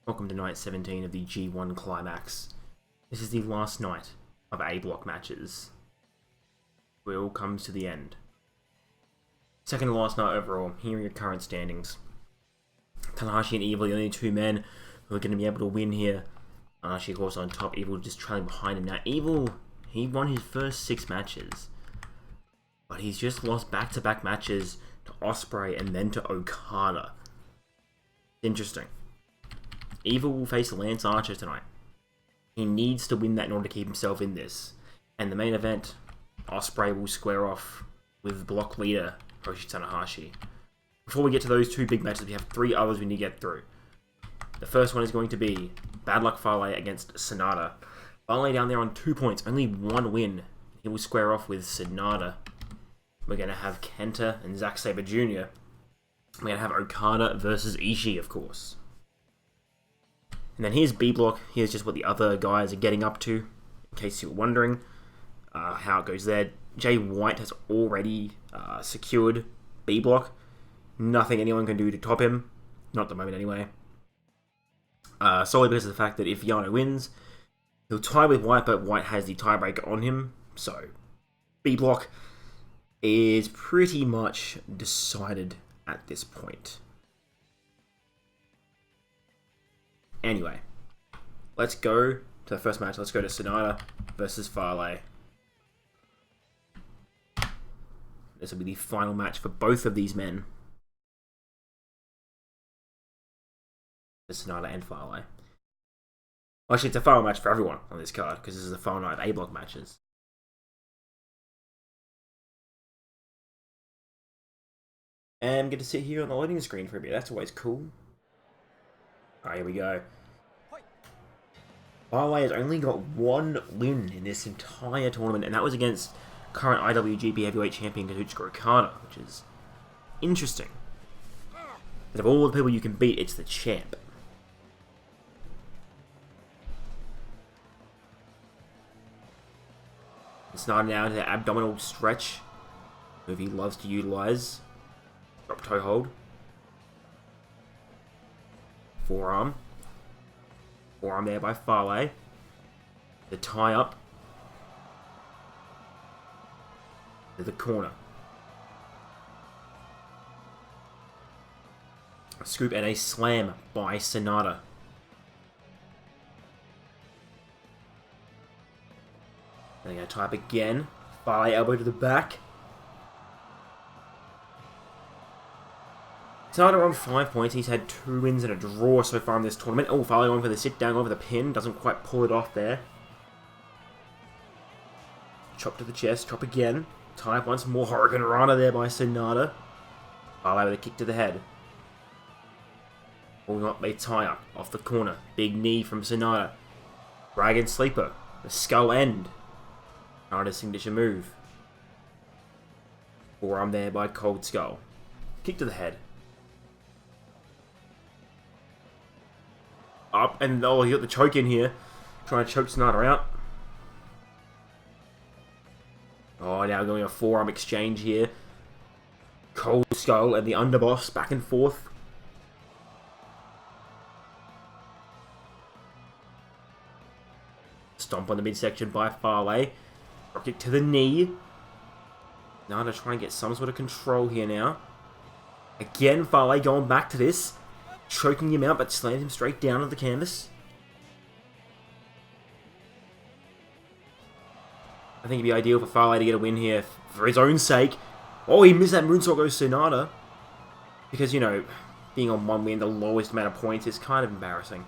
Welcome to night 17 of the G1 Climax. This is the last night of A block matches. Where it all comes to the end. Second to last night overall, here are your current standings. Tanahashi and Evil are the only two men who are going to be able to win here. Tanahashi of course on top, Evil just trailing behind him. Now Evil, he won his first 6 matches. But he's just lost back-to-back matches to Ospreay and then to Okada. Interesting. Evil will face Lance Archer tonight. He needs to win that in order to keep himself in this. And the main event, Ospreay will square off with block leader Hiroshi Tanahashi. Before we get to those two big matches, we have 3 others we need to get through. The first one is going to be Bad Luck Fale against Sonata. Fale down there on 2 points, only 1 win. He will square off with Sonata. We're going to have Kenta and Zack Sabre Jr. We're going to have Okada versus Ishii, of course. And then here's B block. Here's just what the other guys are getting up to, in case you're wondering how it goes there. Jay White has already secured B block. Nothing anyone can do to top him. Not at the moment, anyway. Solely because of the fact that if Yano wins, he'll tie with White, but White has the tiebreaker on him. So, B block is pretty much decided at this point. Anyway, let's go to the first match. Let's go to Sonata versus Fale. This will be the final match for both of these men. Sonata and Fale. Actually, it's a final match for everyone on this card, because this is the final night of A-block matches. And get to sit here on the loading screen for a bit. That's always cool. Alright, here we go. Fale has only got 1 win in this entire tournament, and that was against current IWGP Heavyweight Champion Kazuchika Okada, which is interesting. But of all the people you can beat, it's the champ. It's not now to the abdominal stretch, move he loves to utilize. Drop toe hold. Forearm. Forearm there by Fale. The tie up. To the corner. A scoop and a slam by Sonata. Then going to tie up again. Fale elbow to the back. Sonata on 5 points. He's had 2 wins and a draw so far in this tournament. Oh, Fale going for the sit down over the pin. Doesn't quite pull it off there. Chop to the chest. Chop again. Tie up once more. Hurricane Rana there by Sonata. Fale with a kick to the head. Pulling up a tie up off the corner. Big knee from Sonata. Dragon Sleeper. The skull end. Sonata's signature move. Forearm there by Cold Skull. Kick to the head. Up and oh, he got the choke in here. Trying to choke Sonata out. Oh, now going a forearm exchange here. Cold Skull and the underboss back and forth. Stomp on the midsection by Fale. Drop kick to the knee. Sonata trying to get some sort of control here now. Again, Fale going back to this. Choking him out, but slams him straight down to the canvas. I think it'd be ideal for Fale to get a win here for his own sake. Oh, he missed that moonsault goes Sonata. Because, you know, being on 1 win, the lowest amount of points, is kind of embarrassing.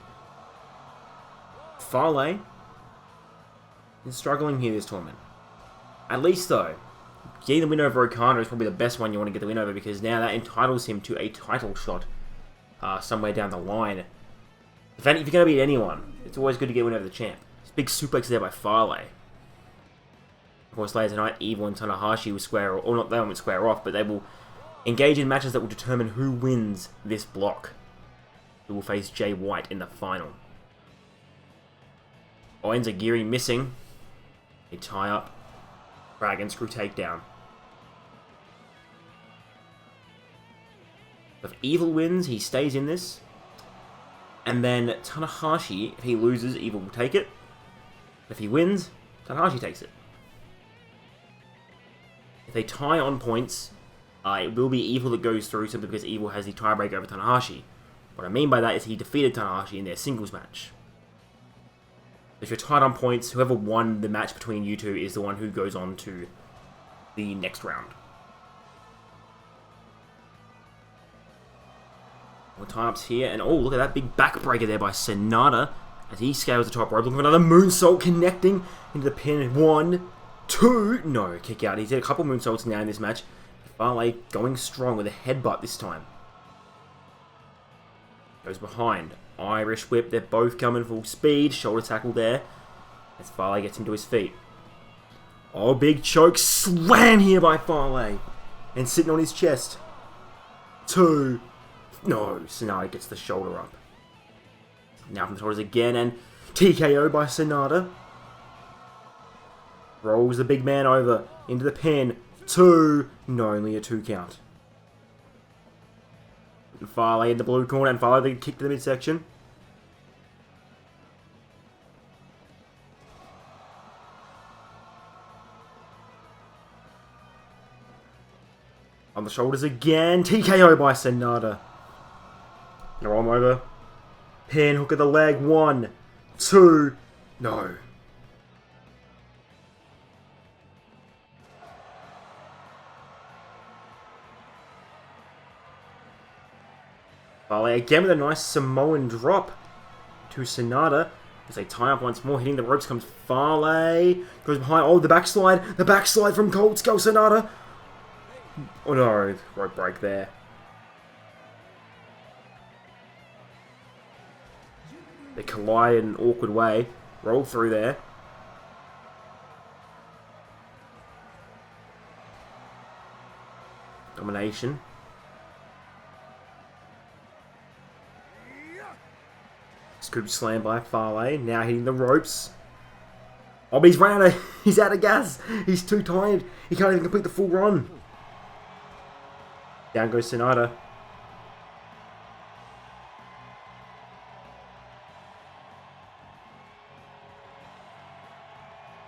Fale is struggling here this tournament. At least, though, getting the win over Okada is probably the best one you want to get the win over, because now that entitles him to a title shot. Somewhere down the line. If you're going to beat anyone, it's always good to get one over the champ. This big suplex there by Fale. Of course, later tonight, Evil and Tanahashi will square, or not, they won't square off, but they will engage in matches that will determine who wins this block. Who will face Jay White in the final. Enziguri missing. A tie up. Dragon screw takedown. If Evil wins, he stays in this. And then Tanahashi, if he loses, Evil will take it. If he wins, Tanahashi takes it. If they tie on points, it will be Evil that goes through simply because Evil has the tiebreaker over Tanahashi. What I mean by that is he defeated Tanahashi in their singles match. If you're tied on points, whoever won the match between you two is the one who goes on to the next round. More tie-ups here, and oh, look at that big backbreaker there by Sanada as he scales the top rope, looking for another moonsault connecting into the pin. 1, 2, no, kick out. He's had a couple moonsaults now in this match. Fale going strong with a headbutt this time. Goes behind. Irish whip, they're both coming full speed. Shoulder tackle there as Fale gets him to his feet. Oh, big choke slam here by Fale. And sitting on his chest. 2. No, Sanada gets the shoulder up. Now from the shoulders again, and TKO by Sanada. Rolls the big man over into the pin. 2. No, only a 2 count. And Fale in the blue corner, and Fale the kick to the midsection. On the shoulders again. TKO by Sanada. Roll him over. Pin, hook of the leg. 1, 2. No. Fale again with a nice Samoan drop to Sanada. As they tie up once more, hitting the ropes comes Fale. Goes behind. Oh, the backslide. The backslide from Cold Skull Sanada. Oh no, rope break there. They collide in an awkward way. Roll through there. Domination. Scoop slam by Fale. Now hitting the ropes. Oh, but he's out of gas. He's too tired. He can't even complete the full run. Down goes Sanada.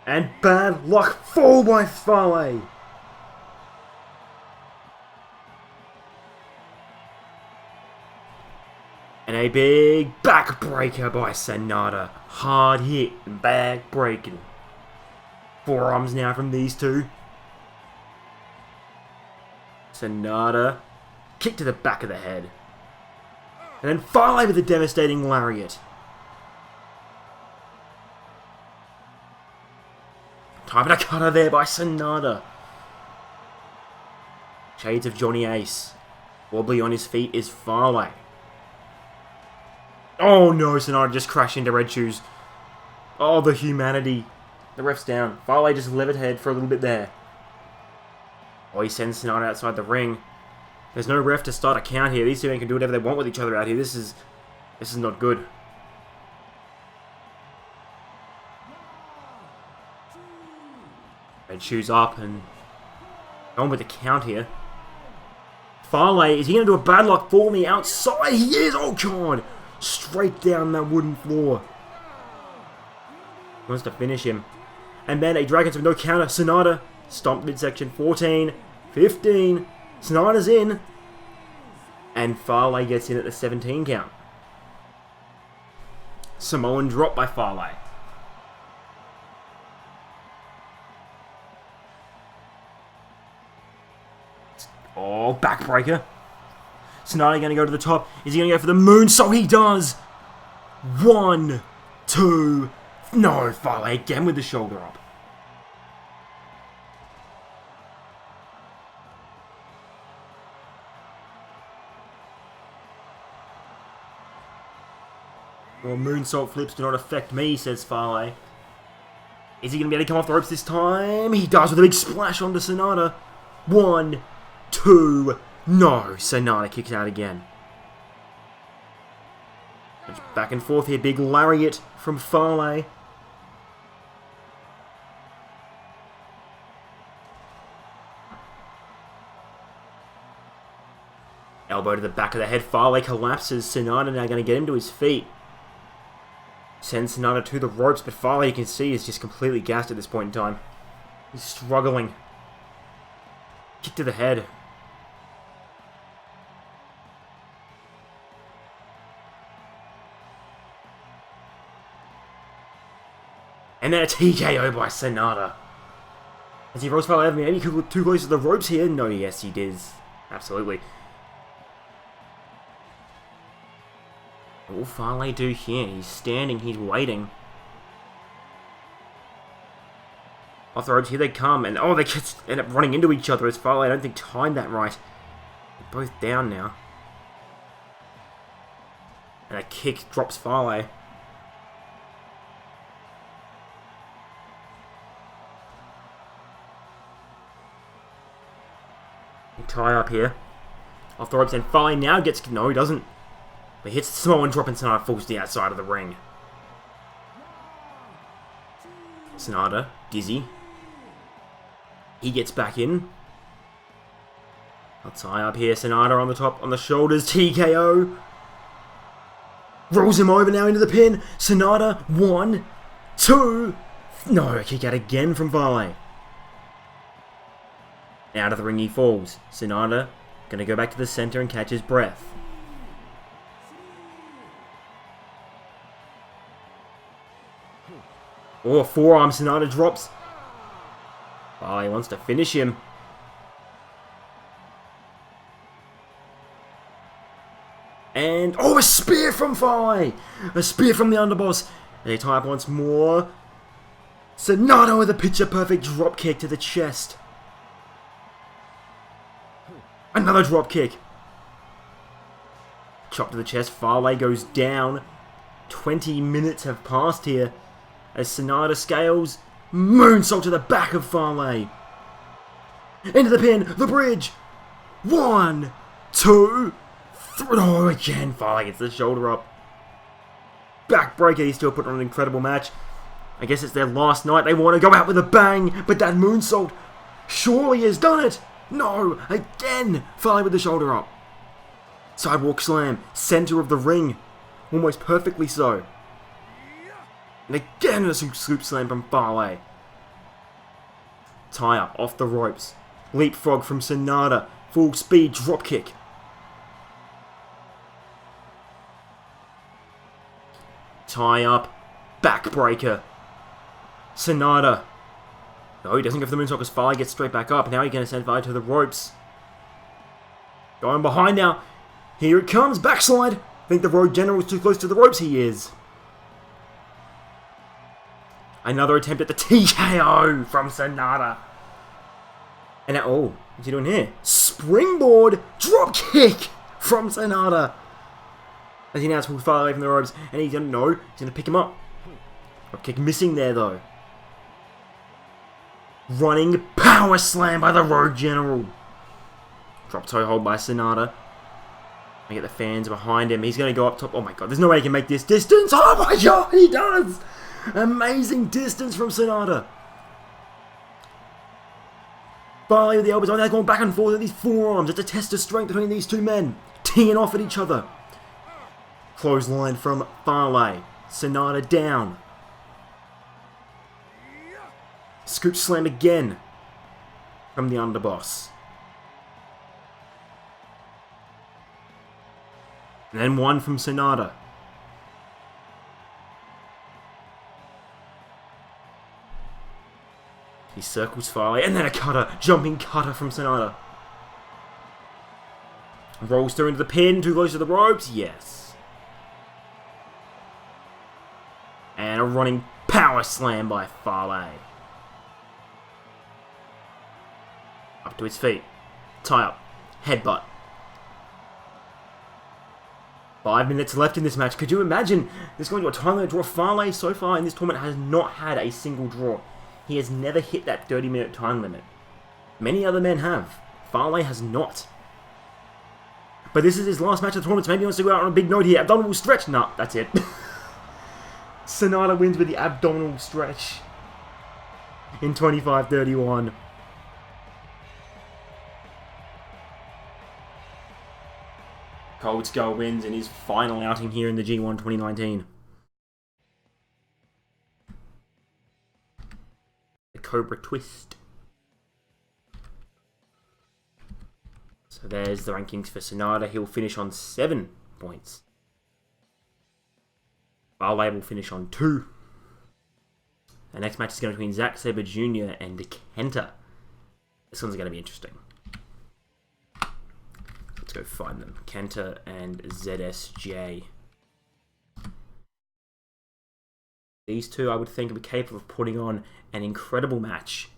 And bad luck fall by Fale. And a big backbreaker by Sanada. Hard hit and backbreaking. Forearms now from these two. Sanada. Kick to the back of the head. And then Fale with a devastating lariat. Time to cutter there by Sanada. Shades of Johnny Ace. Wobbly on his feet is Fale. Oh no, Sanada just crashed into Red Shoes. Oh, the humanity. The ref's down. Fale just levitated for a little bit there. Oh, he sends Sanada outside the ring. There's no ref to start a count here. These two men can do whatever they want with each other out here. This is not good. Red Shoes up and on with the count here. Fale, is he going to do a bad luck for me outside? He is! Oh god! Straight down that wooden floor. Wants to finish him. And then a Dragons with no counter. Sanada. Stomp midsection. 14. 15. Sanada's in. And Fale gets in at the 17 count. Samoan drop by Fale. Oh, backbreaker. Sanada going to go to the top. Is he going to go for the moonsault? He does. 1, 2. No, Fale again with the shoulder up. Well, moonsault flips do not affect me, says Fale. Is he going to be able to come off the ropes this time? He does with a big splash onto Sanada. 1, 2. No, Sanada kicks out again. Back and forth here. Big lariat from Fale. Elbow Elbow to the back of the head. Fale collapses. Sanada now going to get him to his feet. Sends Sanada to the ropes, but Fale, you can see, is just completely gassed at this point in time. He's struggling. Kick to the head. And then a TKO by Sanada. As he rolls Fale over me, and he could look too close to the ropes here. No, yes, he did. Absolutely. What will Fale do here? He's standing, he's waiting. Off the ropes, here they come, and oh, they just end up running into each other as Fale, I don't think, timed that right. They're both down now. And a kick drops Fale. Tie up here. Off the ropes, and Fale now gets... No, he doesn't. But hits the Samoan drop, and Sanada falls to the outside of the ring. Sanada, dizzy. He gets back in. I'll tie up here. Sanada on the top, on the shoulders. TKO. Rolls him over now into the pin. Sanada, 1, 2. No, a kick out again from Fale. Out of the ring he falls. Sanada gonna go back to the center and catch his breath. Oh, forearm. Sanada drops. Oh, he wants to finish him. And oh, a spear from Fale. A spear from the underboss. And they tie up once more. Sanada with a picture perfect drop kick to the chest. Another drop kick. Chop to the chest. Fale goes down. 20 minutes have passed here. As Sanada scales. Moonsault to the back of Fale. Into the pin. The bridge. 1, 2, 3. Oh, again. Fale gets the shoulder up. Backbreaker. He's still putting on an incredible match. I guess it's their last night. They want to go out with a bang. But that moonsault surely has done it. No! Again! Fale with the shoulder up. Sidewalk slam. Center of the ring. Almost perfectly so. And again a scoop slam from Fale. Tie up off the ropes. Leapfrog from Sanada. Full speed drop kick. Tie up. Backbreaker. Sanada. No, he doesn't go for the moonsault because Fale gets straight back up. Now he's going to send Fale to the ropes. Going behind now. Here it comes. Backslide. I think the Road General is too close to the ropes. He is. Another attempt at the TKO from Sanada. And now, oh, what's he doing here? Springboard drop kick from Sanada. As he now pulls Fale away from the ropes. And he's going to pick him up. Drop kick missing there though. Running power slam by the Road General. Drop toe hold by Sanada. I get the fans behind him. He's going to go up top. Oh my god, there's no way he can make this distance. Oh my god, he does. Amazing distance from Sanada. Fale with the elbows on. They're going back and forth with these forearms. It's a test of strength between these two men. Teeing off at each other. Clothesline from Fale. Sanada down. Scoop slam again from the underboss. And then one from Sanada. He circles Fale, and then a cutter, jumping cutter from Sanada. Rolls through into the pin, too close to the ropes, yes. And a running power slam by Fale. Up to his feet. Tie up. Headbutt. 5 minutes left in this match. Could you imagine this going to a time limit draw? Fale so far in this tournament has not had a single draw. He has never hit that 30-minute time limit. Many other men have. Fale has not. But this is his last match of the tournament, so maybe he wants to go out on a big note here. Abdominal stretch. No, that's it. Sanada wins with the abdominal stretch in 25-31. Cold Skull wins in his final outing here in the G1 2019. The Cobra Twist. So there's the rankings for Sonata. He'll finish on 7 points. Barley will finish on 2. The next match is going between Zack Sabre Jr. and Kenta. This one's going to be interesting. Let's go find them. Kenta and ZSJ. These two, I would think, would be capable of putting on an incredible match.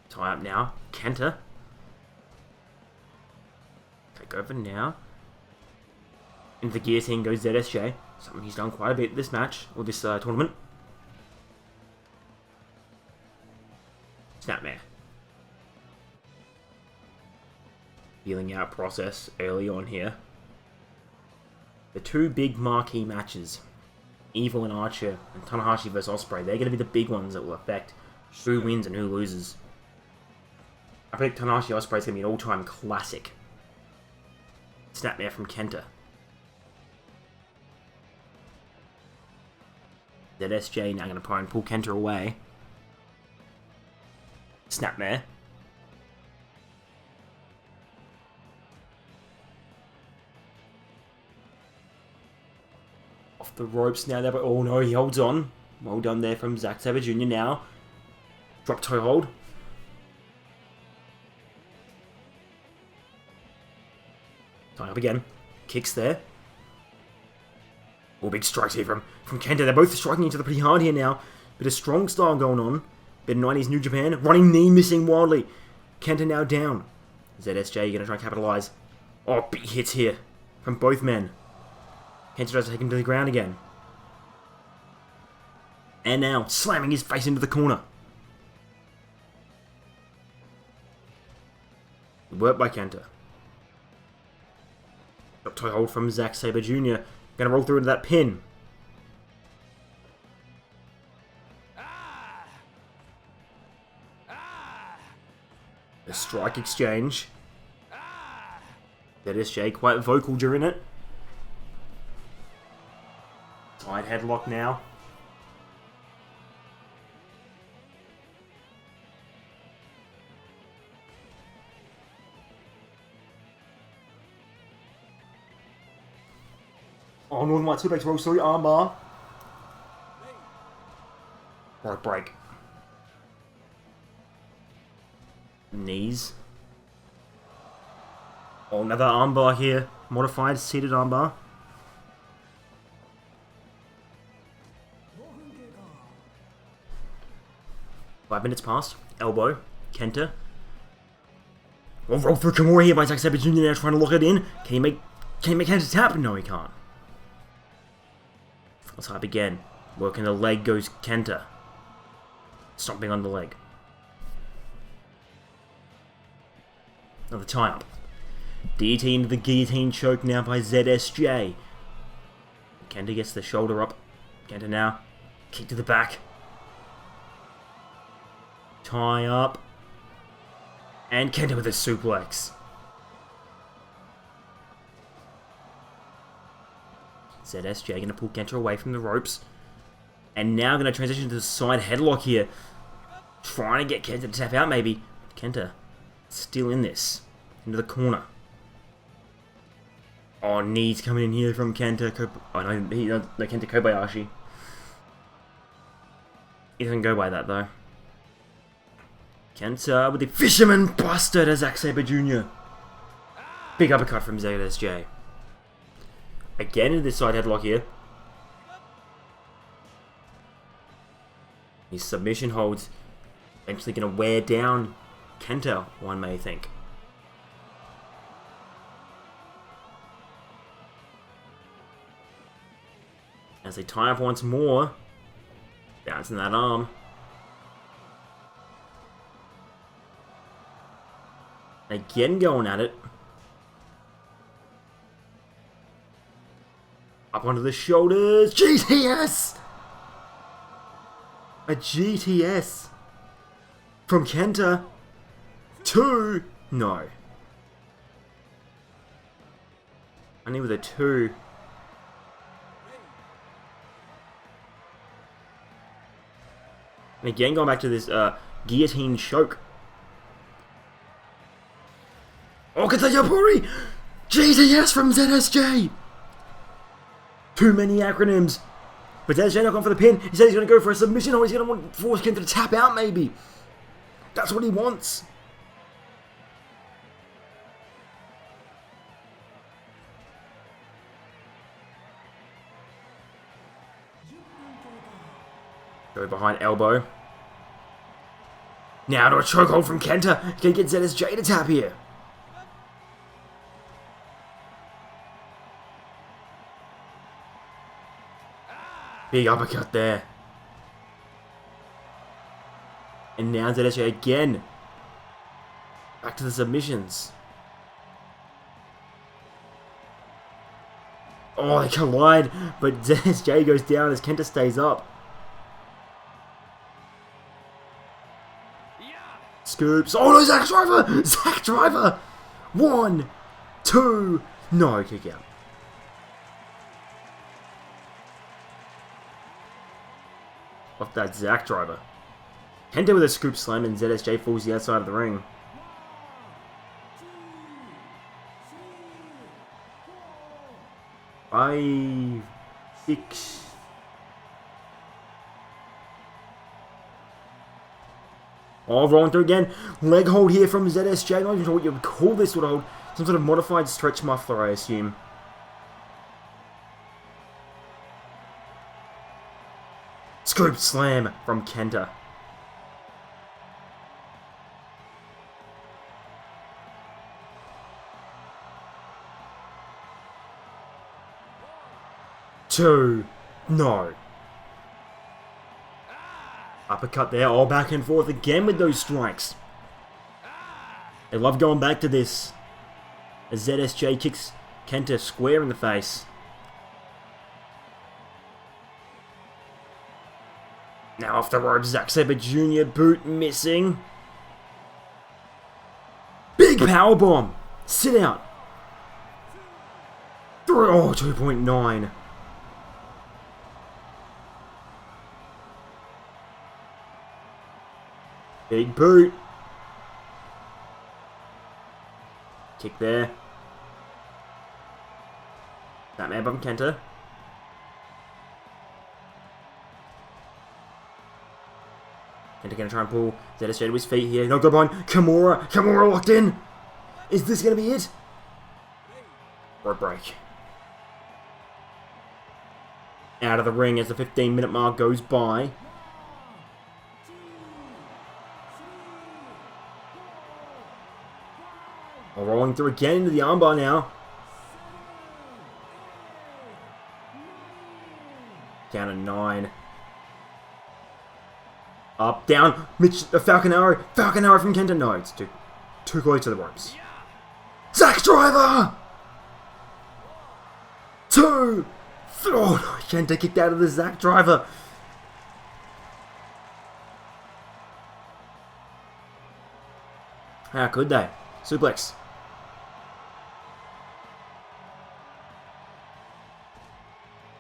Tie up now. Kenta. Take over now. Into the guillotine goes ZSJ. Something he's done quite a bit this match, or this tournament. Snapmare. Feeling out process early on here. The two big marquee matches, Evil and Archer, and Tanahashi vs Ospreay, they're going to be the big ones that will affect who wins and who loses. I predict Tanahashi Ospreay is going to be an all-time classic. Snapmare from Kenta. ZSJ now going to try and pull Kenta away. Snapmare. Off the ropes now there, but oh no, he holds on. Well done there from Zack Sabre Jr. now. Drop toe hold. Tie up again. Kicks there. All big strikes here from Kenta. They're both striking each other pretty hard here now. Bit of strong style going on. Bit of 90s New Japan. Running knee missing wildly. Kenta now down. ZSJ going to try and capitalise. Oh, big hits here from both men. Kenta tries to take him to the ground again. And now slamming his face into the corner. Good work by Kenta. Up toe hold from Zack Sabre Jr. Gonna roll through into that pin. A strike exchange. ZSJ quite vocal during it. Side headlock now. Oh, Northern Lights suplex roll, sorry, armbar. Right break. Knees. Oh, another armbar here. Modified seated armbar. Five minutes past. Elbow. Kenta. Oh, roll through Kimura here by Zack Sabre Jr. now trying to lock it in. Can he make Kenta tap? No, he can't. Let's hype again. Working the leg goes Kenta. Stomping on the leg. Another tie up. DT into the guillotine choke now by ZSJ. Kenta gets the shoulder up. Kenta now. Kick to the back. Tie up. And Kenta with a suplex. ZSJ going to pull Kenta away from the ropes. And now going to transition to the side headlock here. Trying to get Kenta to tap out maybe. Kenta still in this. Into the corner. Oh, knees coming in here from Kenta. Oh no, Kenta Kobayashi. He doesn't go by that though. Kenta with the Fisherman Buster to Zack Sabre Jr. Big uppercut from ZSJ. Again into this side headlock here. His submission holds eventually going to wear down Kenta, one may think. As they tie up once more. Bouncing that arm. Again going at it. Up onto the shoulders. Jeez, yes! A GTS from Kenta to... No. Only with a 2. And again, going back to this guillotine choke. Okatayapuri! GTS from ZSJ! Too many acronyms. But ZSJ not going for the pin. He said he's going to go for a submission, or he's going to want force Kenta to tap out maybe. That's what he wants. Go behind elbow. Now to a chokehold from Kenta. Can get ZSJ to tap here. Big uppercut there. And now ZSJ again. Back to the submissions. Oh, they collide, but ZSJ goes down as Kenta stays up. Scoops. Oh no, Zack Driver! Zack Driver! 1, 2, no, kick out. Off that Zack Driver. Kenta with a scoop slam and ZSJ falls the outside of the ring. Five, 6. Oh, rolling through again. Leg hold here from ZSJ. Not even sure what you would call this sort of hold. Some sort of modified stretch muffler, I assume. Scoop slam from Kenta. Two. No. Uppercut there. Oh, back and forth again with those strikes. They love going back to this. As ZSJ kicks Kenta square in the face. Now off the ropes, Zack Sabre Jr. boot missing. Big powerbomb. Sit out. Oh, 2.9. Big boot. Kick there. That man from Kenta. Kenta gonna try and pull ZSJ to his feet here. No, go behind. Kimura. Kimura locked in. Is this gonna be it? Rope break. Out of the ring as the 15-minute mark goes by. Rolling through again into the armbar now. Down to 9. Up, down. Falcon Arrow. Falcon Arrow from Kenta. No, it's too close to the ropes. Zack Driver! 2. Oh, no, Kenta kicked out of the Zack Driver. How could they? Suplex.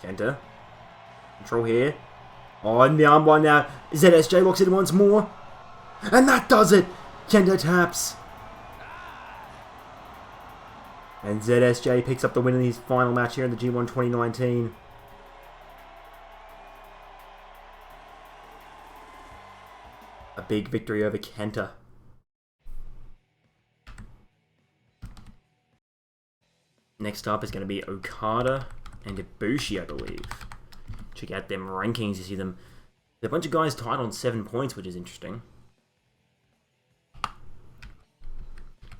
Kenta. Control here. Oh, and the armbar now. ZSJ locks in once more. And that does it! Kenta taps. And ZSJ picks up the win in his final match here in the G1 2019. A big victory over Kenta. Next up is going to be Okada and Ibushi, I believe. Check out them rankings, you see them. There's a bunch of guys tied on 7 points, which is interesting.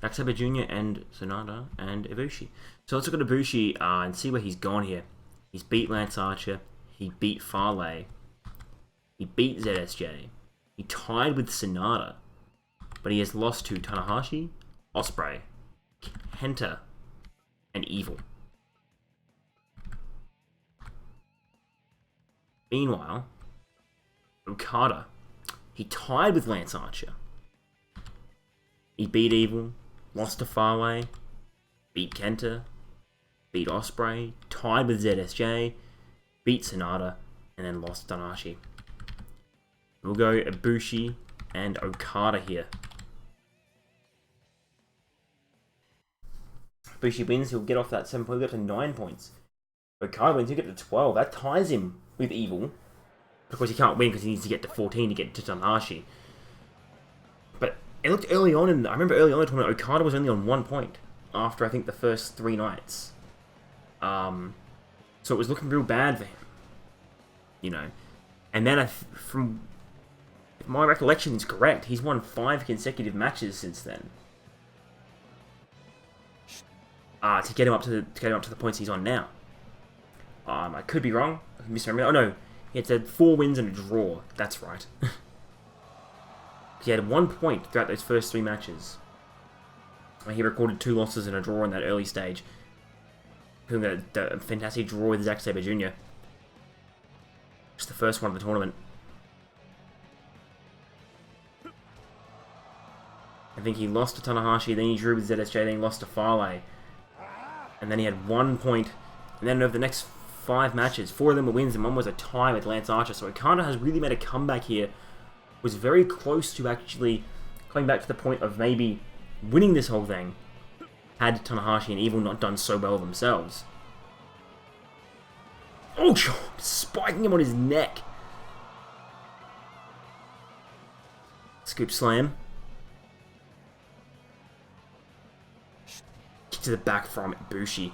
Zack Sabre Jr. and Sonata and Ibushi. So let's look at Ibushi and see where he's gone here. He's beat Lance Archer. He beat Farley. He beat ZSJ. He tied with Sonata. But he has lost to Tanahashi, Ospreay, Kenta, and Evil. Meanwhile, Okada. He tied with Lance Archer. He beat Evil, lost to Farway, beat Kenta, beat Ospreay, tied with ZSJ, beat Sonata, and then lost Tanahashi. We'll go Ibushi and Okada here. Ibushi wins, he'll get off that 7 points, he'll get to 9 points. Okada wins, he'll get to 12. That ties him with Evil. Of course, he can't win because he needs to get to 14 to get to Tanahashi. But it looked early on, and I remember early on in the tournament, Okada was only on 1 point after, I think, the first 3 nights. So it was looking real bad for him. You know. And then, from... if my recollection is correct, he's won 5 consecutive matches since then. To get him up to the points he's on now. I could be wrong. I could misremember. Oh no, he had 4 wins and a draw. That's right. He had 1 point throughout those first 3 matches. He recorded 2 losses and a draw in that early stage. The fantastic draw with Zack Sabre Jr. It's the first one of the tournament. I think he lost to Tanahashi, then he drew with ZSJ, then he lost to Farley. And then he had 1 point. And then over the next 5 matches, 4 of them were wins and 1 was a tie with Lance Archer. So Okada has really made a comeback here. Was very close to actually coming back to the point of maybe winning this whole thing, had Tanahashi and Evil not done so well themselves. Oh, spiking him on his neck. Scoop slam. Kick to the back from Ibushi.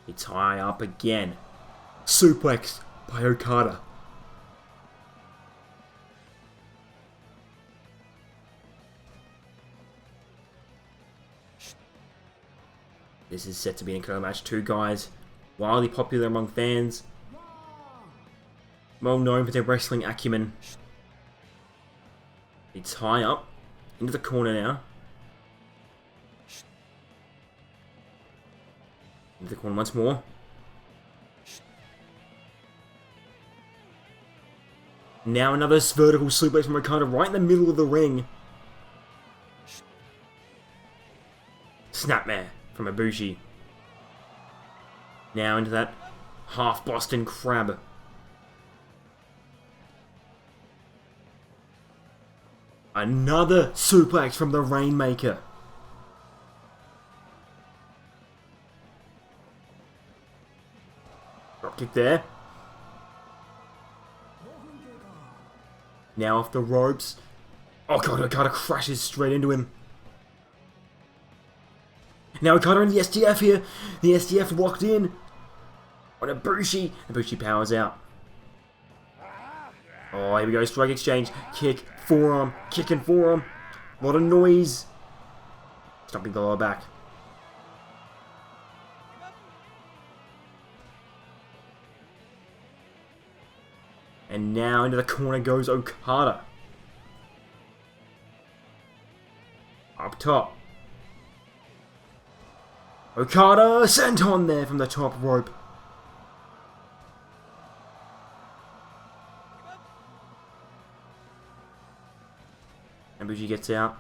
They tie up again. Suplex by Okada. This is set to be an incredible match. 2 guys, wildly popular among fans, well known for their wrestling acumen. They tie up into the corner now. Into the corner once more. Now another vertical suplex from Okada right in the middle of the ring. Snapmare from Ibushi. Now into that half Boston Crab. Another suplex from the Rainmaker. Dropkick there. Now off the ropes. Oh god, Okada crashes straight into him. Now Okada and the SDF here. The SDF locked in on Ibushi. Ibushi powers out. Oh, here we go. Strike exchange. Kick, forearm, kick and forearm. A lot of noise. Stomping the lower back. And now into the corner goes Okada. Up top. Okada sent on there from the top rope. Ibushi gets out.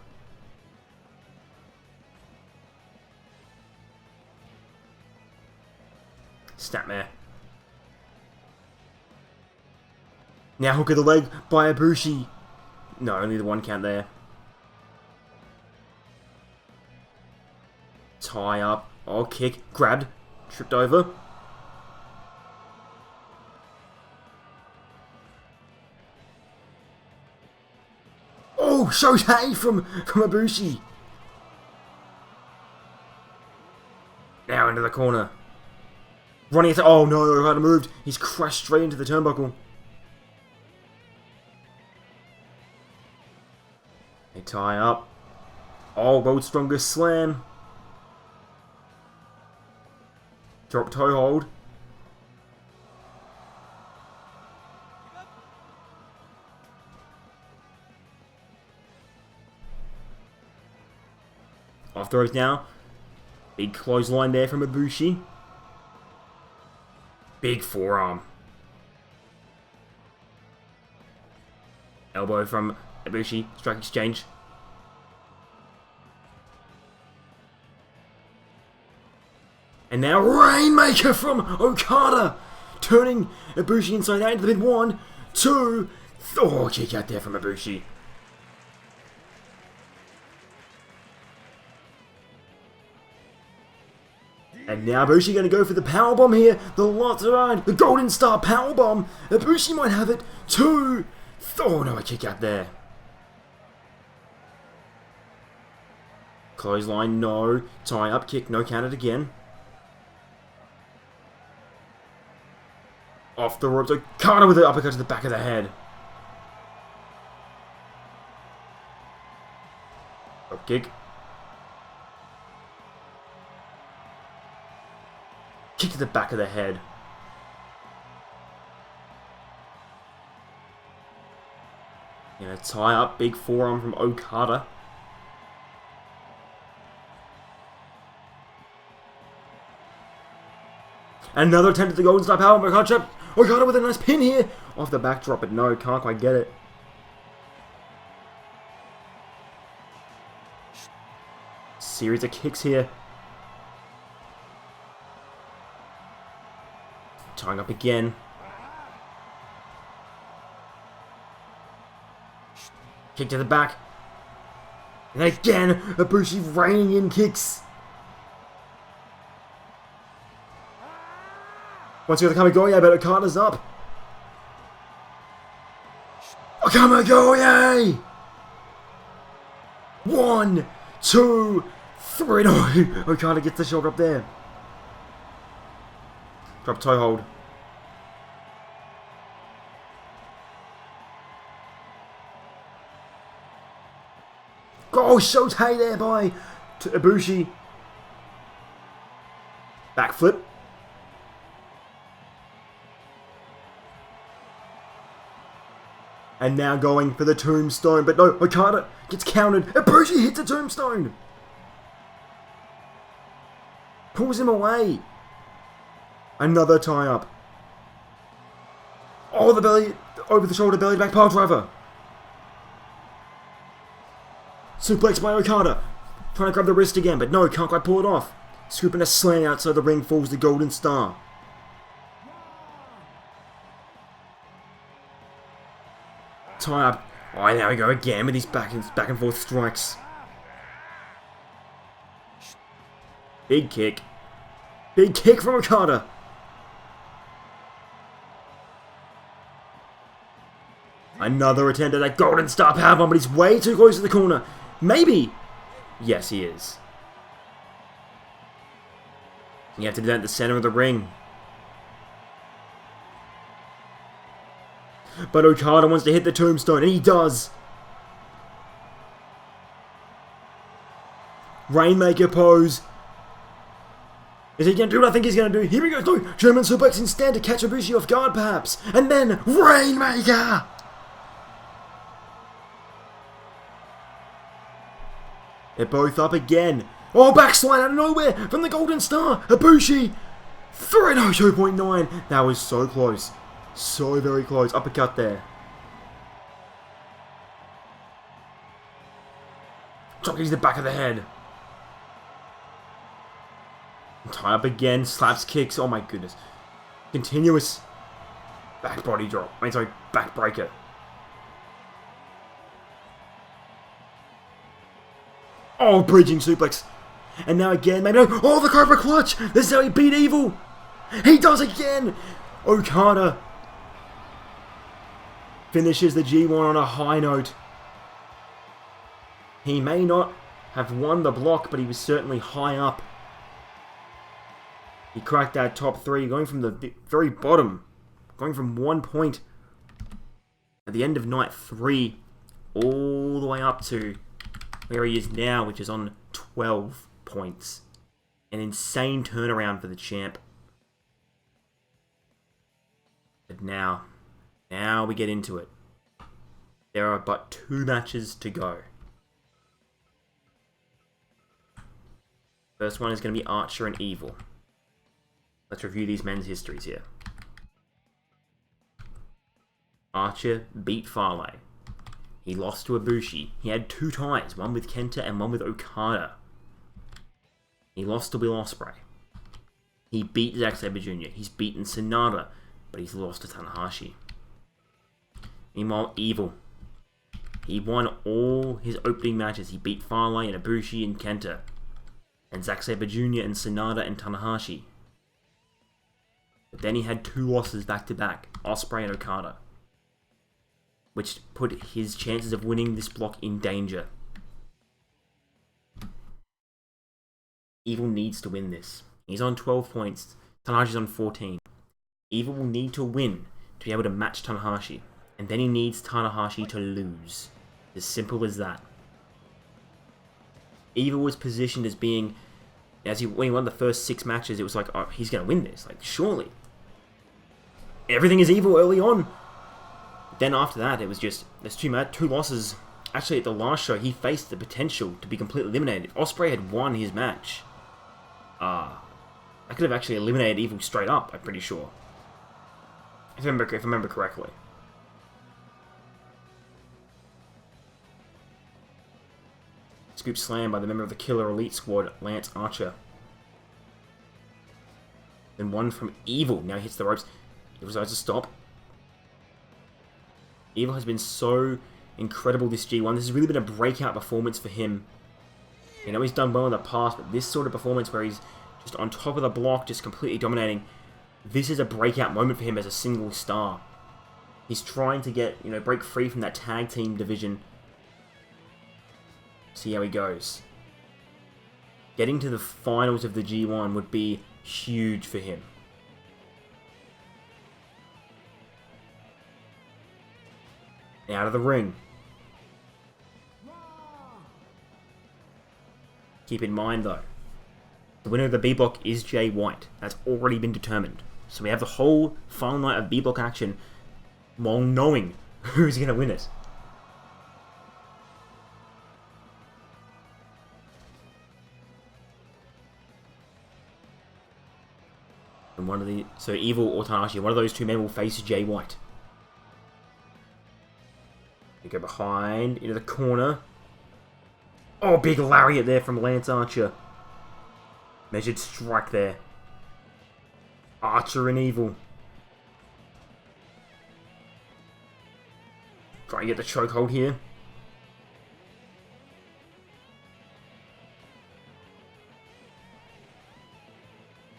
Snapmare. Now hook of the leg by Ibushi. No, only the 1 count there. Tie up. Oh, kick. Grabbed. Tripped over. Oh, Shotei from Ibushi. Now into the corner. Running into... Oh no, Okada moved. He's crashed straight into the turnbuckle. They tie up. Oh, world's strongest slam. Drop toe hold. Off the ropes now. Big clothesline there from Ibushi. Big forearm. Elbow from Ibushi. Strike exchange. And now Rainmaker from Okada. Turning Ibushi inside out into the pin. 1, 2. Oh, kick out there from Ibushi. And now Ibushi going to go for the powerbomb here. The lots around. The Golden Star powerbomb. Ibushi might have it. 2. Oh no, a kick out there. Clothesline, no. Tie up, kick, no counted again. Off the ropes. Okada with the uppercut to the back of the head. Drop kick. Kick to the back of the head. Gonna tie up, big forearm from Okada. Another attempt at the Golden Star Power. Okada with a nice pin here. Off the backdrop, but no, can't quite get it. Series of kicks here. Tying up again. Kick to the back. And again, Ibushi raining in kicks. Once you got the Kamigoye, but Okada's up. Kamigoye! 1, 2, 3. No, Okada gets the shoulder up there. Drop toe hold. Oh, Shotei there by Ibushi. Backflip. And now going for the tombstone, but no, Okada gets countered. Ibushi hits a tombstone. Pulls him away. Another tie-up. Oh, the belly, over the shoulder, belly back pile driver. Suplex by Okada. Trying to grab the wrist again, but no, can't quite pull it off. Scooping a slam outside the ring, falls the Golden Star. Tie up. Oh, now we go again with these back and forth strikes. Big kick. Big kick from Okada. Another attempt at that Golden Star powerbomb, but he's way too close to the corner. Maybe. Yes, he is. You have to do that at the center of the ring. But Okada wants to hit the tombstone, and he does. Rainmaker pose. Is he going to do what I think he's going to do? Here he goes. No, German suplex instead to catch Ibushi off guard, perhaps. And then Rainmaker. They're both up again. Oh, backslide out of nowhere from the Golden Star. Ibushi. 2.9. That was so close. So very close. Uppercut there. Dropkick to the back of the head. Tie up again. Slaps kicks. Oh my goodness. Continuous back body drop. I mean, sorry, back breaker. Oh, bridging suplex. And now again, maybe no. Oh, the Cobra Clutch. This is how he beat Evil. He does again. Okada finishes the G1 on a high note. He may not have won the block, but he was certainly high up. He cracked that top 3, going from the very bottom, going from 1 point at the end of night 3, all the way up to where he is now, which is on 12 points. An insane turnaround for the champ. But now we get into it. There are but 2 matches to go. First one is going to be Archer and Evil. Let's review these men's histories here. Archer beat Farley. He lost to Ibushi. He had 2 ties, one with Kenta and one with Okada. He lost to Will Ospreay. He beat Zack Sabre Jr. He's beaten Sonata, but he's lost to Tanahashi. Meanwhile, Evil. He won all his opening matches. He beat Fale and Ibushi and Kenta. And Zack Sabre Jr. and Sonata and Tanahashi. But then he had 2 losses back to back, Ospreay and Okada, which put his chances of winning this block in danger. Evil needs to win this. He's on 12 points, Tanahashi's on 14. Evil will need to win to be able to match Tanahashi, and then he needs Tanahashi to lose. As simple as that. Evil was positioned as being, when he won the first 6 matches, it was like, oh, he's going to win this, like, surely. Everything is Evil early on. Then after that, it was just, there's 2 losses. Actually, at the last show, he faced the potential to be completely eliminated. If Ospreay had won his match, I could have actually eliminated Evil straight up, I'm pretty sure. If I remember correctly. Scoop slam by the member of the Killer Elite Squad, Lance Archer. Then one from Evil. Now he hits the ropes. He decides to stop. Evil has been so incredible this G1. This has really been a breakout performance for him. You know, he's done well in the past, but this sort of performance where he's just on top of the block, just completely dominating, this is a breakout moment for him as a single star. He's trying to get, break free from that tag team division. See how he goes. Getting to the finals of the G1 would be huge for him. Out of the ring. Keep in mind though, the winner of the B block is Jay White. That's already been determined. So we have the whole final night of B block action while knowing who's going to win it. And so Evil or Tanahashi, one of those 2 men will face Jay White. They go behind, into the corner. Oh, big lariat there from Lance Archer. Measured strike there. Archer and Evil. Try and get the chokehold here.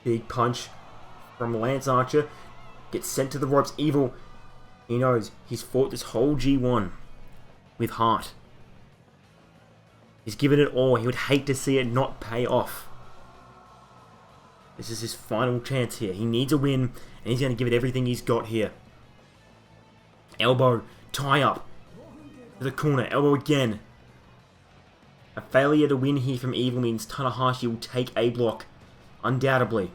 Big punch from Lance Archer. Gets sent to the ropes. Evil, he knows he's fought this whole G1 with heart. He's given it all. He would hate to see it not pay off. This is his final chance here. He needs a win, and he's going to give it everything he's got here. Elbow, tie up. To the corner, elbow again. A failure to win here from Evil means Tanahashi will take a block. Undoubtedly.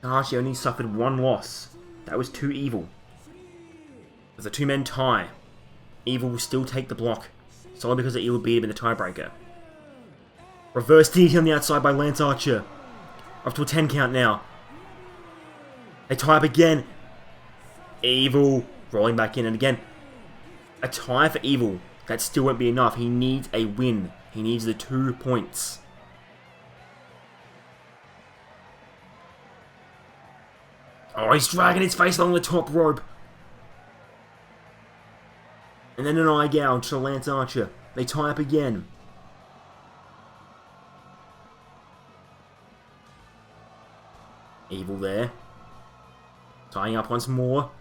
Tanahashi only suffered 1 loss. That was to Evil. With a 2-man tie, Evil will still take the block. Solely because Evil beat him in the tiebreaker. Reverse DDT on the outside by Lance Archer. Up to a 10 count now. They tie up again. Evil rolling back in, and again, a tie for Evil. That still won't be enough. He needs a win. He needs the 2 points. Oh, he's dragging his face along the top rope. And then an eye gouge to Lance Archer. They tie up again. Evil there. Tying up once more.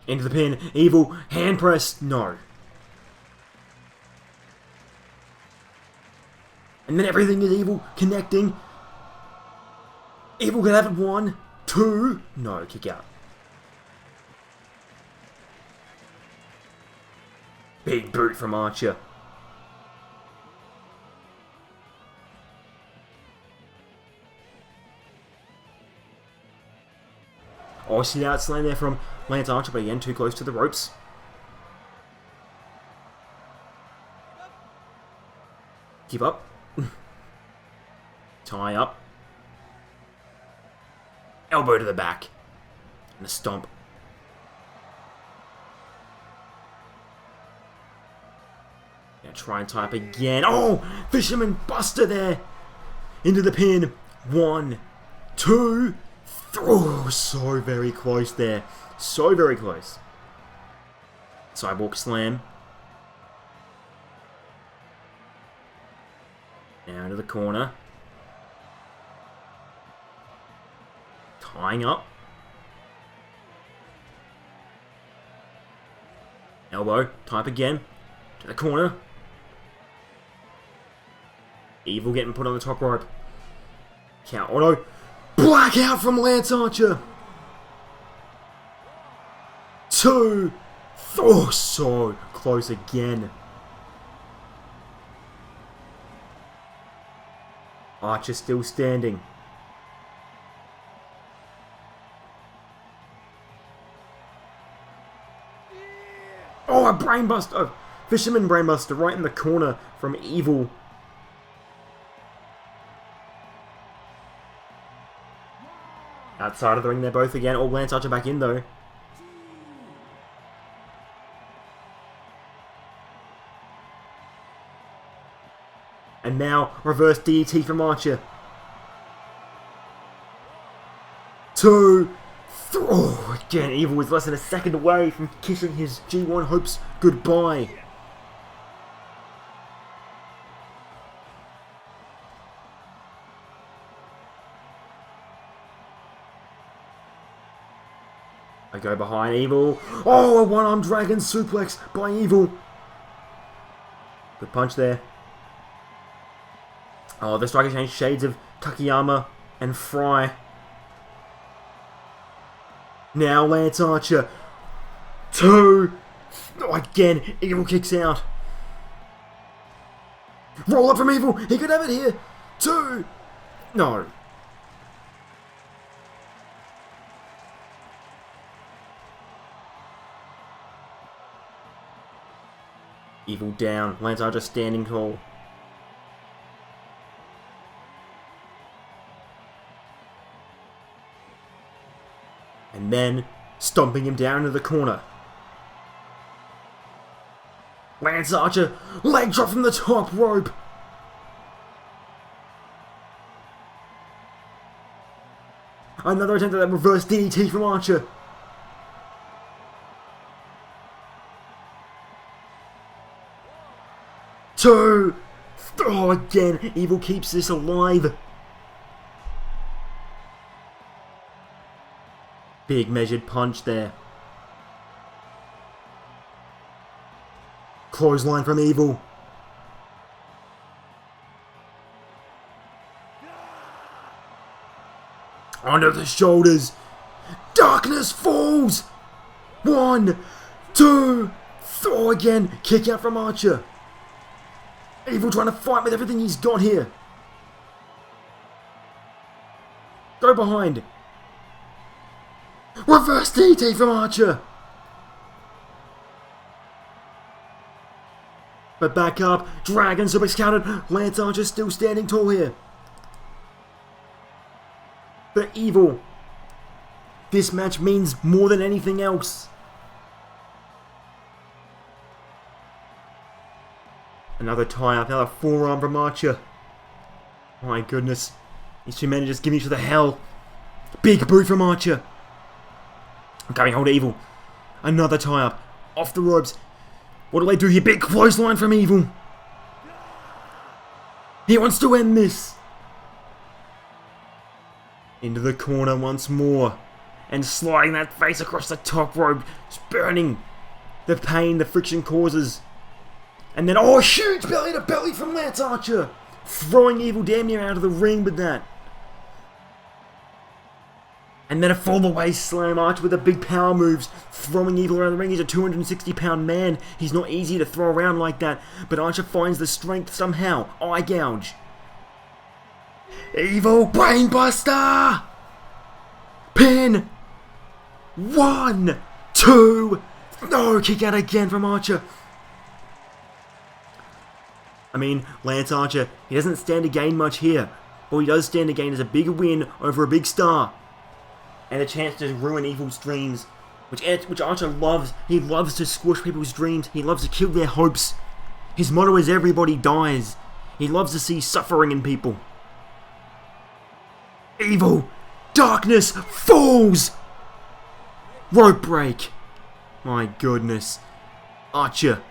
Into the pin. Evil. Hand press. No. And then everything is Evil. Connecting. Evil can have it 1, 2. No, kick out. Big boot from Archer. Oh, see that slam there from Lance Archer, but again, too close to the ropes. Keep up. Tie up. Elbow to the back. And a stomp. Now try and tie up again. Oh! Fisherman Buster there! Into the pin. 1, 2, 3. Oh, so very close there. So very close. Sidewalk slam. Now into the corner. Tying up. Elbow. Tie up again. To the corner. Evil getting put on the top rope. Count auto. Blackout from Lance Archer. 2. Oh, so close again. Archer still standing. Oh, a brainbuster! Fisherman brainbuster right in the corner from Evil. Outside of the ring, they're both again. Oh, Lance Archer back in though. And now, reverse DDT from Archer. 2, 3. Oh, again, Evil is less than a second away from kissing his G1 hopes goodbye. I go behind Evil. Oh, a one-armed dragon suplex by Evil. Good punch there. Oh, the strike exchange shades of Takayama and Fry. Now Lance Archer. 2. Oh, again, Evil kicks out. Roll up from Evil. He could have it here. 2. No. Evil down. Lance Archer standing tall. And then stomping him down to the corner. Lance Archer, leg drop from the top rope. Another attempt at that reverse DDT from Archer. Two. Oh, again, Evil keeps this alive. Big measured punch there. Clothesline from Evil. Onto the shoulders. Darkness falls. 1, 2, 3 again. Kick out from Archer. Evil trying to fight with everything he's got here. Go behind. Reverse DT from Archer. But back up. Dragon suplex countered. Lance Archer still standing tall here. For Evil, this match means more than anything else. Another tie-up, another forearm from Archer. My goodness. These two men are just giving each other hell. Big boot from Archer. Going hold of Evil. Another tie-up. Off the ropes. What do they do here? Big clothesline from Evil. He wants to end this. Into the corner once more. And sliding that face across the top rope. Just burning the pain the friction causes. And then, oh, huge belly to belly from Lance Archer. Throwing Evil damn near out of the ring with that. And then a fall-away slam. Archer with the big power moves. Throwing Evil around the ring. He's a 260-pound man. He's not easy to throw around like that. But Archer finds the strength somehow. Eye gouge. Evil brainbuster. Pin. 1, 2. No, kick out again from Archer. I mean, Lance Archer, he doesn't stand to gain much here. All he does stand to gain is a big win over a big star. and the chance to ruin Evil's dreams, which Archer loves. He loves to squash people's dreams. He loves to kill their hopes. His motto is everybody dies. He loves to see suffering in people. Evil! Darkness falls! Rope break! My goodness. Archer.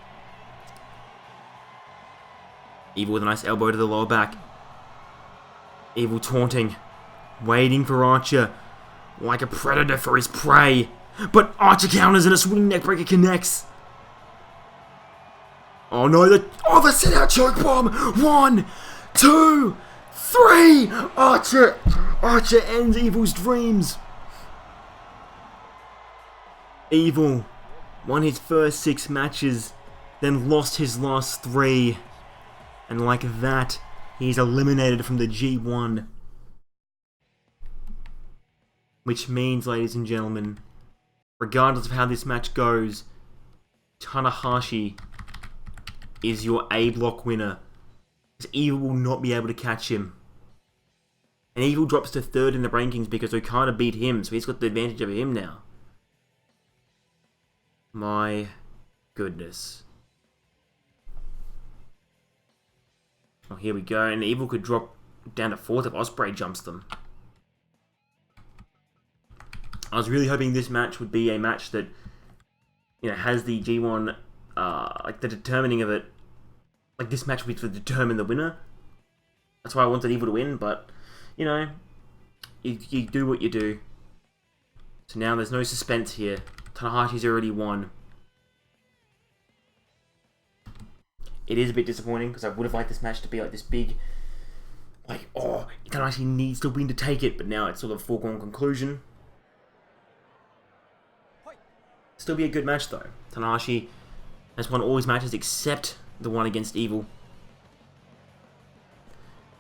Evil with a nice elbow to the lower back. Evil taunting. Waiting for Archer. Like a predator for his prey. But Archer counters and a swinging neckbreaker connects. Oh no, the sit-out choke bomb! 1, 2, 3! Archer ends Evil's dreams. Evil won his first 6 matches, then lost his last 3. And like that, he's eliminated from the G1. Which means, ladies and gentlemen, regardless of how this match goes, Tanahashi is your A block winner. Because Evil will not be able to catch him. And Evil drops to 3rd in the rankings because Okada beat him, so he's got the advantage over him now. My goodness. Oh, here we go. And Evil could drop down to 4th if Ospreay jumps them. I was really hoping this match would be a match that, you know, has the G1, like the determining of it. Like this match would determine the winner. That's why I wanted Evil to win, but, you know, you do what you do. So now there's no suspense here. Tanahashi's already won. It is a bit disappointing because I would have liked this match to be like this big, like, oh, Tanahashi needs to win to take it, but now it's sort of a foregone conclusion. Still be a good match though. Tanahashi has won all his matches except the one against Evil.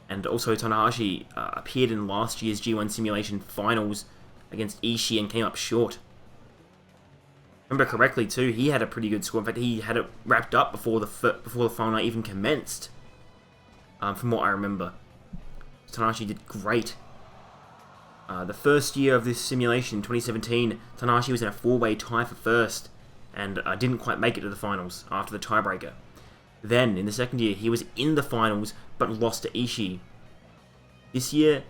And also Tanahashi appeared in last year's G1 Simulation Finals against Ishii and came up short. Remember correctly too, he had a pretty good score. In fact, he had it wrapped up before the final night even commenced. From what I remember, Tanahashi did great. The first year of this simulation, 2017, Tanahashi was in a 4-way tie for first, and didn't quite make it to the finals after the tiebreaker. Then, in the second year, he was in the finals, but lost to Ishii. This year,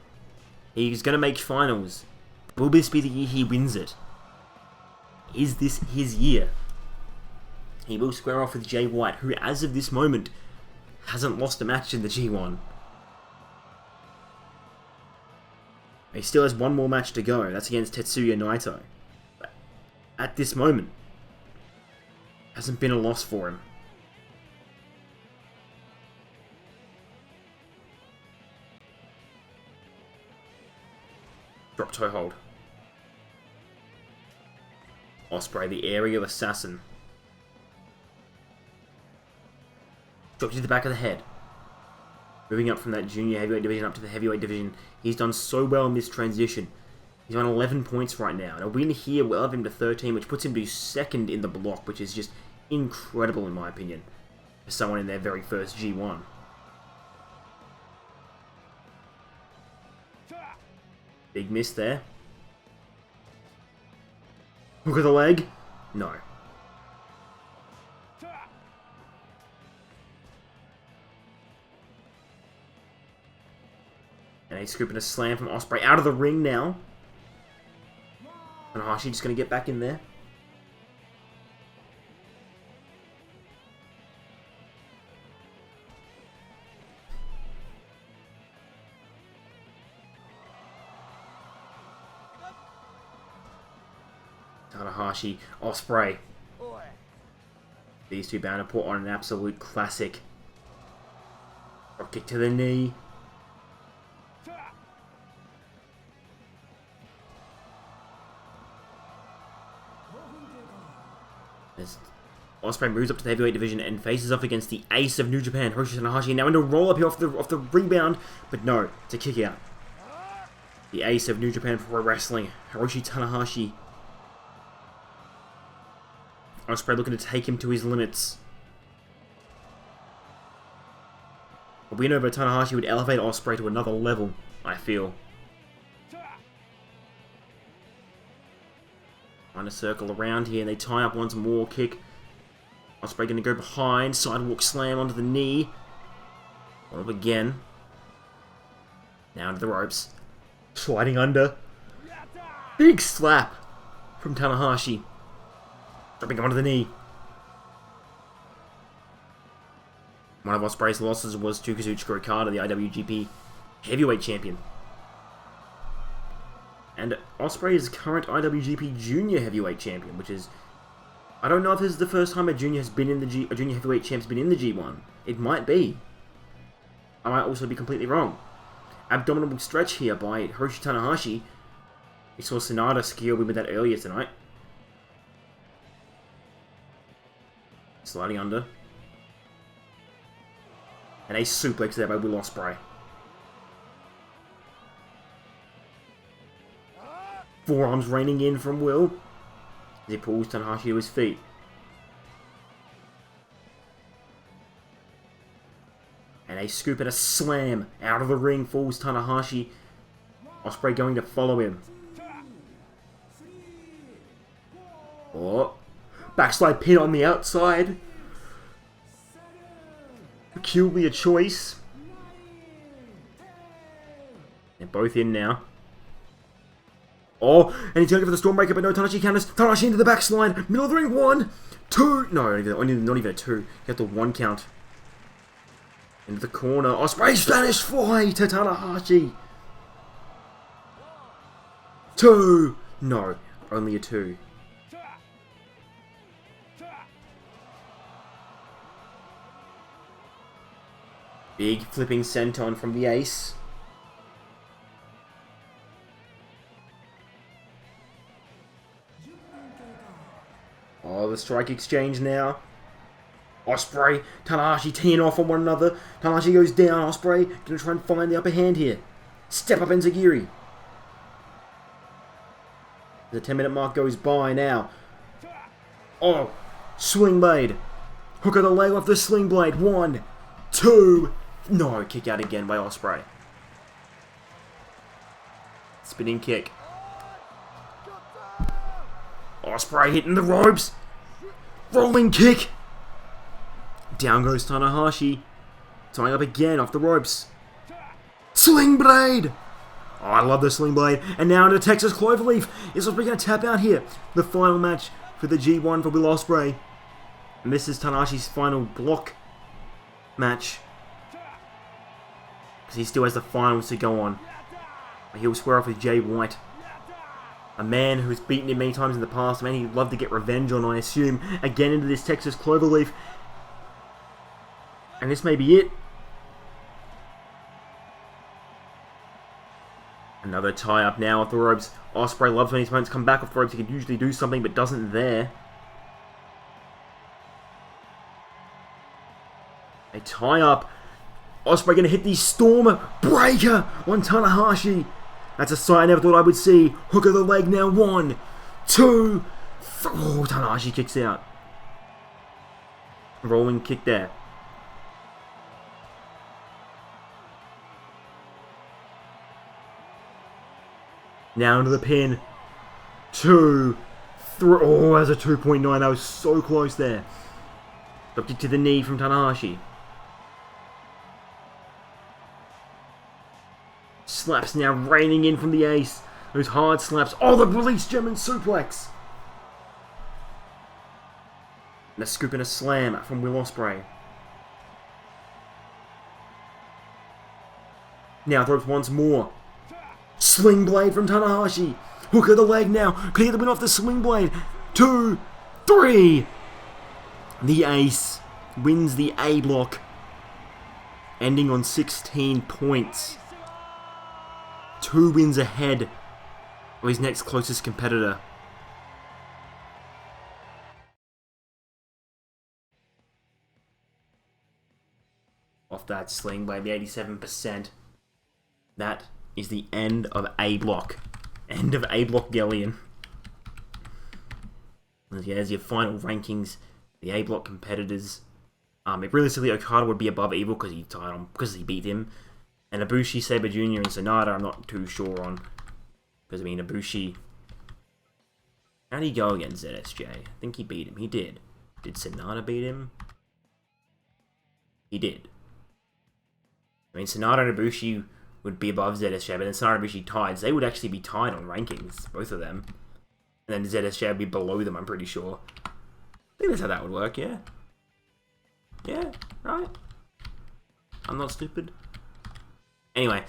he's going to make finals. Will this be the year he wins it? Is this his year? He will square off with Jay White, who, as of this moment, hasn't lost a match in the G1. He still has one more match to go. That's against Tetsuya Naito. But at this moment, hasn't been a loss for him. Drop toe hold. Ospreay, the aerial assassin. Dropped to the back of the head. Moving up from that junior heavyweight division up to the heavyweight division. He's done so well in this transition. He's on 11 points right now. And a win here will elevate him to 13, which puts him to 2nd in the block, which is just incredible in my opinion, for someone in their very first G1. Big miss there. Look at the leg. No. And he's scooping a slam from Ospreay out of the ring now. Tanahashi just going to get back in there. Tanahashi, Ospreay. These two bound to put on an absolute classic. Drop kick to the knee. As Ospreay moves up to the heavyweight division and faces off against the ace of New Japan, Hiroshi Tanahashi. Now into a roll up here off the rebound, but no, it's a kick out. The ace of New Japan Pro Wrestling, Hiroshi Tanahashi. Ospreay looking to take him to his limits. A win over Tanahashi would elevate Ospreay to another level, I feel. Trying to circle around here, and they tie up once more. Kick. Ospreay going to go behind. Sidewalk slam onto the knee. One up again. Now into the ropes. Sliding under. Big slap from Tanahashi. Dropping him onto the knee. One of Ospreay's losses was to Kazuchika Okada, the IWGP Heavyweight Champion. And Ospreay is current IWGP Junior Heavyweight Champion, which is... I don't know if this is the first time a junior has been in the a junior heavyweight champ's been in the G1. It might be. I might also be completely wrong. Abdominal stretch here by Hiroshi Tanahashi. We saw Sonata secure with that earlier tonight. Sliding under. And a suplex there by Will Ospreay. Forearms raining in from Will as he pulls Tanahashi to his feet. And a scoop and a slam out of the ring falls Tanahashi. Ospreay going to follow him. Oh, backslide pin on the outside. Peculiar choice. They're both in now. Oh, and he's going to go for the Stormbreaker, but no, Tanahashi counters. Tanahashi into the backslide. Middle of the ring, 1, 2. No, not even a 2. You have the 1 count. Into the corner. Ospreay Spanish fly to Tanahashi. 2. No, only a 2. Big flipping senton from the ace. Oh, the strike exchange now. Ospreay, Tanahashi teeing off on one another. Tanahashi goes down. Ospreay gonna try and find the upper hand here. Step up Enziguri. The 10-minute mark goes by now. Oh, sling blade. Hook of the leg off the sling blade. 1, 2. No, kick out again by Ospreay. Spinning kick. Ospreay hitting the ropes. Rolling kick. Down goes Tanahashi. Tying up again off the ropes. Sling blade. Oh, I love the sling blade. And now into Texas Cloverleaf. Is Ospreay going to tap out here? The final match for the G1 for Will Ospreay. And this is Tanahashi's final block match. Because he still has the finals to go on. He'll square off with Jay White. A man who's beaten him many times in the past. A man he'd love to get revenge on, I assume. Again into this Texas Cloverleaf. And this may be it. Another tie-up now off the ropes. Ospreay loves when his opponents come back off the ropes. He can usually do something, but doesn't there. A tie-up. Ospreay going to hit the Storm Breaker on Tanahashi. That's a sight I never thought I would see. Hook of the leg now. 1, 2, 3. Oh, Tanahashi kicks out. Rolling kick there. Now into the pin. 2, 3. Oh, that's a 2.9. That was so close there. Dropped it to the knee from Tanahashi. Slaps now raining in from the ace. Those hard slaps. Oh, the release German suplex. And a scoop and a slam from Will Ospreay. Now throws once more. Sling blade from Tanahashi. Hook of the leg now. Clear the win off the sling blade. 2, 3. The ace wins the A block. Ending on 16 points. 2 wins ahead of his next closest competitor. Off that sling by the 87%. That is the end of A block. End of A block Gellion. There's your final rankings. The A block competitors. Realistically, Okada would be above Evil because he beat him. And Ibushi, Sabre Jr. and Sonata, I'm not too sure on. Because, Ibushi How did he go against ZSJ? I think he beat him. He did. Did Sonata beat him? He did. I mean, Sonata and Ibushi would be above ZSJ, but then Sonata and Ibushi tied. So they would actually be tied on rankings, both of them. And then ZSJ would be below them, I'm pretty sure. I think that's how that would work, yeah? Yeah, right? I'm not stupid. Anyway,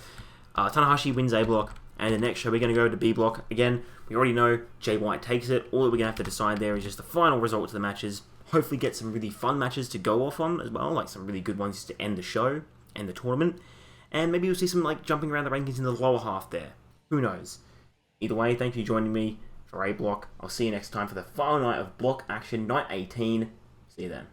Tanahashi wins A block, and the next show we're going to go to B block. Again, we already know Jay White takes it. All that we're going to have to decide there is just the final result of the matches. Hopefully get some really fun matches to go off on as well, like some really good ones to end the show and the tournament. And maybe we'll see some like jumping around the rankings in the lower half there. Who knows? Either way, thank you for joining me for A block. I'll see you next time for the final night of block action, night 18. See you then.